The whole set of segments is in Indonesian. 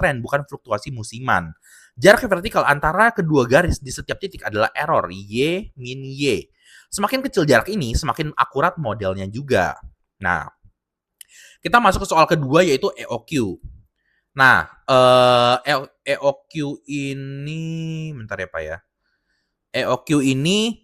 tren, bukan fluktuasi musiman. Jarak vertikal antara kedua garis di setiap titik adalah error, Y min Y. Semakin kecil jarak ini, semakin akurat modelnya juga. Nah, kita masuk ke soal kedua yaitu EOQ. Nah, EOQ ini, bentar ya Pak ya. EOQ ini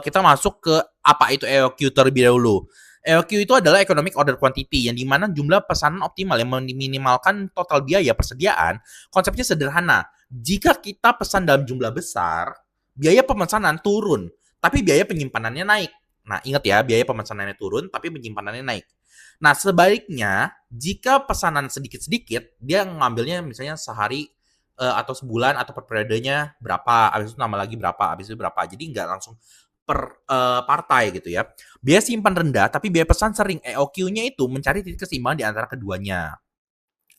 kita masuk ke apa itu EOQ terlebih dahulu. EOQ itu adalah Economic Order Quantity, yang dimana jumlah pesanan optimal yang meminimalkan total biaya persediaan. Konsepnya sederhana. Jika kita pesan dalam jumlah besar, biaya pemesanan turun, tapi biaya penyimpanannya naik. Nah, ingat ya, biaya pemesanannya turun, tapi penyimpanannya naik. Nah, sebaliknya, jika pesanan sedikit-sedikit, dia ngambilnya misalnya sehari atau sebulan atau per periodenya berapa, habis itu nambah lagi berapa, habis itu berapa. Jadi nggak langsung per partai gitu ya. Biaya simpan rendah, tapi biaya pesan sering. EOQ-nya itu mencari titik keseimbangan di antara keduanya.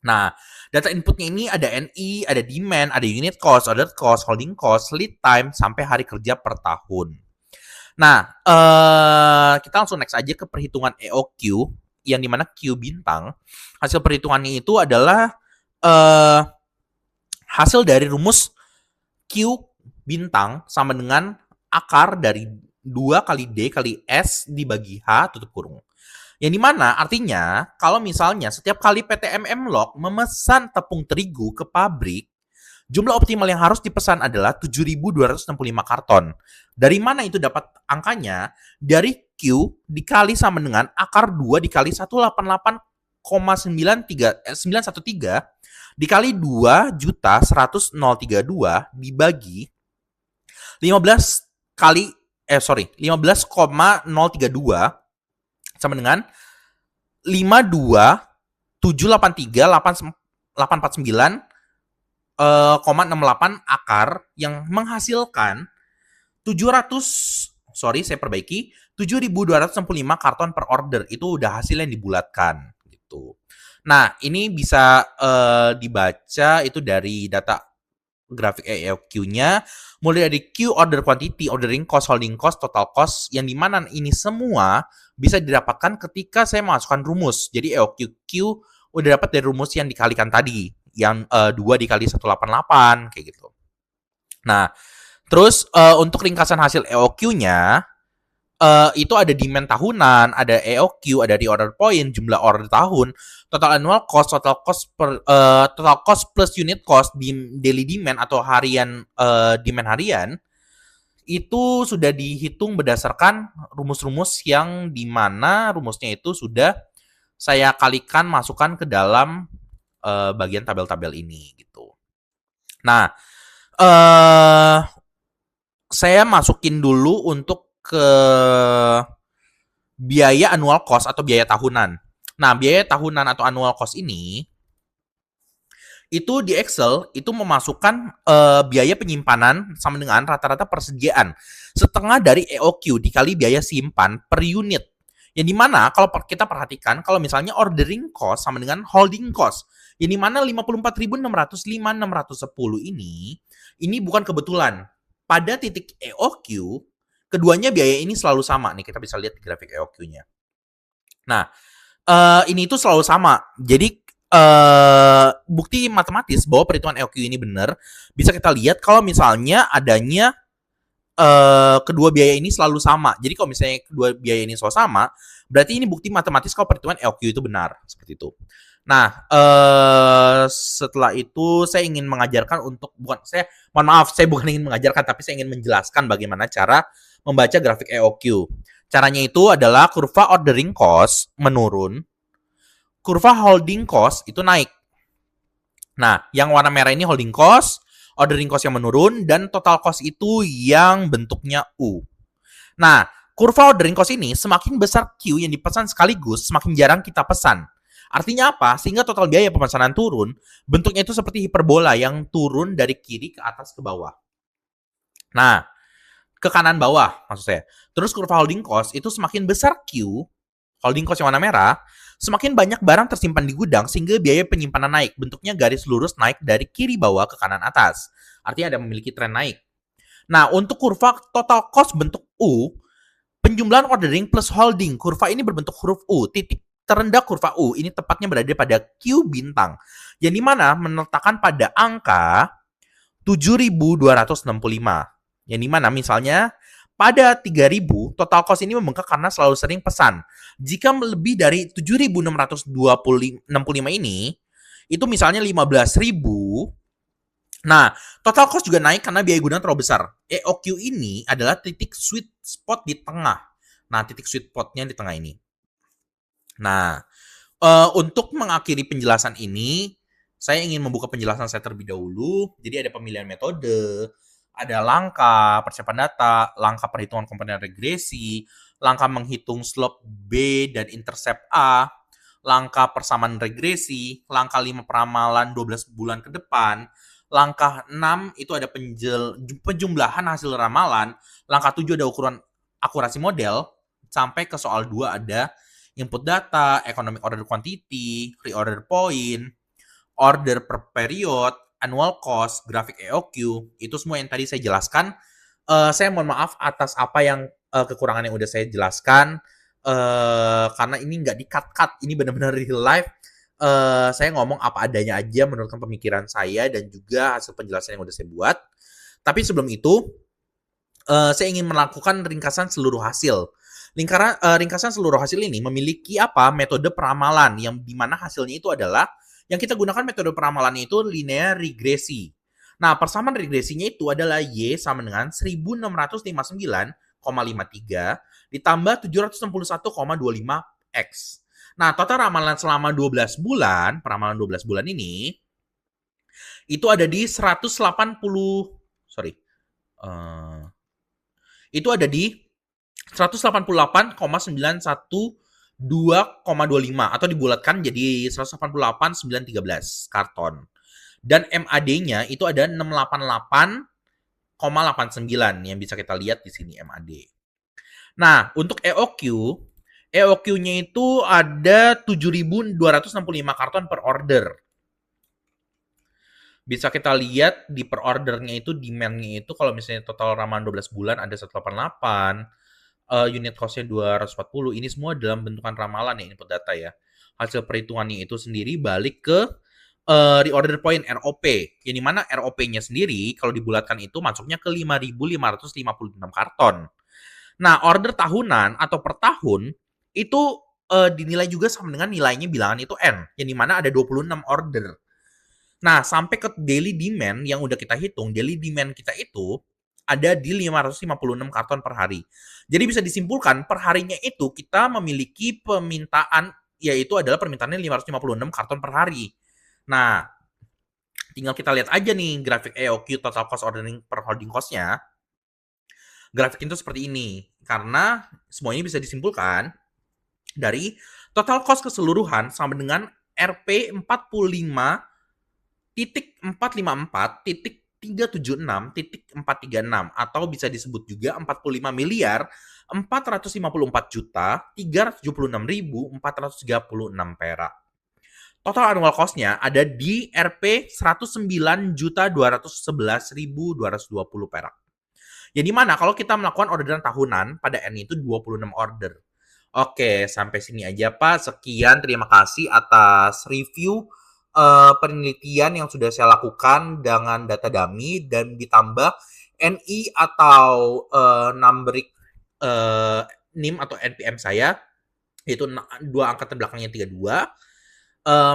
Nah, data inputnya ini ada NI, ada demand, ada unit cost, order cost, holding cost, lead time, sampai hari kerja per tahun. Nah, kita langsung next aja ke perhitungan EOQ, yang dimana Q bintang. Hasil perhitungannya itu adalah hasil dari rumus Q bintang sama dengan akar dari 2 kali D kali S dibagi H tutup kurung. Yang dimana artinya kalau misalnya setiap kali PT MM Log memesan tepung terigu ke pabrik, jumlah optimal yang harus dipesan adalah 7.265 karton. Dari mana itu dapat angkanya? Dari Q dikali sama dengan akar 2 dikali 188,913 dikali 2.100.032 dibagi 15,032 sama dengan 52.783.849,68 akar yang menghasilkan 7.265 karton per order. Itu udah hasil yang dibulatkan gitu. Nah, ini bisa dibaca itu dari data grafik EOQ-nya, mulai dari Q order quantity, ordering cost, holding cost, total cost, yang dimana ini semua bisa didapatkan ketika saya masukkan rumus. Jadi EOQ Q udah dapat dari rumus yang dikalikan tadi, yang 2 dikali 188 kayak gitu. Nah, terus untuk ringkasan hasil EOQ-nya itu ada demand tahunan, ada EOQ, ada reorder point, jumlah order tahun, total annual cost, total cost plus unit cost, daily demand atau harian demand harian, itu sudah dihitung berdasarkan rumus-rumus yang dimana rumusnya itu sudah saya kalikan masukkan ke dalam bagian tabel-tabel ini gitu. Nah, saya masukin dulu untuk ke biaya annual cost atau biaya tahunan. Nah, biaya tahunan atau annual cost ini itu di Excel itu memasukkan biaya penyimpanan sama dengan rata-rata persediaan setengah dari EOQ dikali biaya simpan per unit. Yang dimana kalau kita perhatikan kalau misalnya ordering cost sama dengan holding cost, yang dimana 54.605.610 ini bukan kebetulan. Pada titik EOQ, keduanya biaya ini selalu sama. Nih, kita bisa lihat di grafik EOQ-nya. Nah, ini itu selalu sama. Jadi, bukti matematis bahwa perhitungan EOQ ini benar, bisa kita lihat kalau misalnya adanya kedua biaya ini selalu sama. Jadi, kalau misalnya kedua biaya ini selalu sama, berarti ini bukti matematis kalau perhitungan EOQ itu benar. Seperti itu. Nah, setelah itu saya ingin mengajarkan mohon maaf, saya bukan ingin mengajarkan, tapi saya ingin menjelaskan bagaimana cara membaca grafik EOQ. Caranya itu adalah kurva ordering cost menurun, kurva holding cost itu naik. Nah, yang warna merah ini holding cost, ordering cost yang menurun, dan total cost itu yang bentuknya U. Nah, kurva ordering cost ini semakin besar Q yang dipesan sekaligus, semakin jarang kita pesan. Artinya apa? Sehingga total biaya pemesanan turun, bentuknya itu seperti hiperbola yang turun dari kiri ke atas ke bawah. Nah, ke kanan bawah maksud saya. Terus kurva holding cost itu semakin besar Q, holding cost yang warna merah, semakin banyak barang tersimpan di gudang sehingga biaya penyimpanan naik. Bentuknya garis lurus naik dari kiri bawah ke kanan atas. Artinya ada memiliki tren naik. Nah, untuk kurva total cost bentuk U, penjumlahan ordering plus holding, kurva ini berbentuk huruf U, titik. terendah kurva U ini tepatnya berada pada Q bintang, yang dimana meletakkan pada angka 7.265. Yang dimana misalnya pada 3.000, total cost ini membengkak karena selalu sering pesan. Jika lebih dari 7.665 ini, itu misalnya 15.000. Nah, total cost juga naik karena biaya gudang terlalu besar. EOQ ini adalah titik sweet spot di tengah. Nah, titik sweet spotnya di tengah ini. Nah, untuk mengakhiri penjelasan ini, saya ingin membuka penjelasan saya terlebih dahulu. Jadi ada pemilihan metode, ada langkah persiapan data, langkah perhitungan komponen regresi, langkah menghitung slope B dan intercept A, langkah persamaan regresi, langkah 5 peramalan 12 bulan ke depan, langkah 6 itu ada penjumlahan hasil ramalan, langkah 7 ada ukuran akurasi model, sampai ke soal 2 ada input data, economic order quantity, reorder point, order per period, annual cost, grafik EOQ, itu semua yang tadi saya jelaskan. Saya mohon maaf atas apa yang kekurangan yang udah saya jelaskan, karena ini nggak di-cut-cut, ini benar-benar real life. Saya ngomong apa adanya aja menurut pemikiran saya dan juga hasil penjelasan yang udah saya buat. Tapi sebelum itu, saya ingin melakukan ringkasan seluruh hasil. Ringkasan seluruh hasil ini memiliki apa? Metode peramalan yang dimana hasilnya itu adalah yang kita gunakan metode peramalannya itu linear regresi. Nah, persamaan regresinya itu adalah Y sama dengan 1659,53 ditambah 761,25 X. Nah, total ramalan selama 12 bulan, peramalan 12 bulan ini itu ada di 180, sorry. Itu ada di 188,912,25 atau dibulatkan jadi 188,913 karton. Dan MAD-nya itu ada 688,89 yang bisa kita lihat di sini MAD. Nah, untuk EOQ-nya itu ada 7.265 karton per order. Bisa kita lihat di per ordernya itu demand-nya itu kalau misalnya total ramalan 12 bulan ada 188, unit cost-nya 240, ini semua dalam bentukan ramalan ya, input data ya. Hasil perhitungannya itu sendiri balik ke reorder point ROP, yang dimana ROP-nya sendiri kalau dibulatkan itu masuknya ke 5.556 karton. Nah, order tahunan atau per tahun itu dinilai juga sama dengan nilainya bilangan itu N, yang dimana ada 26 order. Nah, sampai ke daily demand yang udah kita hitung, daily demand kita itu ada di 556 karton per hari. Jadi bisa disimpulkan per harinya itu kita memiliki permintaan, yaitu adalah permintaannya 556 karton per hari. Nah, tinggal kita lihat aja nih grafik EOQ total cost ordering per holding cost-nya. Grafik itu seperti ini. Karena semuanya bisa disimpulkan dari total cost keseluruhan sama dengan RP 45.454.376.436 atau bisa disebut juga 45 miliar 454.376.436 perak. Total annual cost-nya ada di Rp 109.211.220 perak. Jadi mana kalau kita melakukan orderan tahunan pada N itu 26 order. Oke, sampai sini aja Pak. Sekian, terima kasih atas review penelitian yang sudah saya lakukan dengan data dummy dan ditambah NI atau numeric NIM atau NPM saya, yaitu dua angkatan belakangnya 32.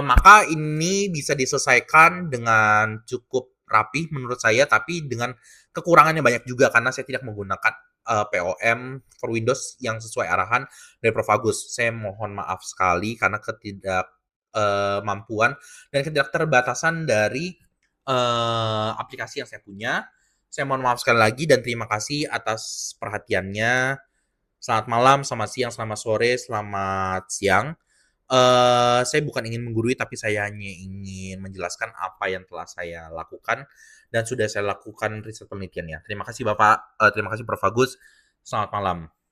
Maka ini bisa diselesaikan dengan cukup rapih menurut saya, tapi dengan kekurangannya banyak juga karena saya tidak menggunakan POM for Windows yang sesuai arahan dari Prof. Agus. Saya mohon maaf sekali karena ketidakmampuan dan ketidakterbatasan dari aplikasi yang saya punya. Saya mohon maaf sekali lagi dan terima kasih atas perhatiannya. Selamat malam, selamat siang, selamat sore, selamat siang. Saya bukan ingin menggurui, tapi saya hanya ingin menjelaskan apa yang telah saya lakukan dan sudah saya lakukan riset penelitiannya. Terima kasih Bapak, terima kasih Prof. Agus. Selamat malam.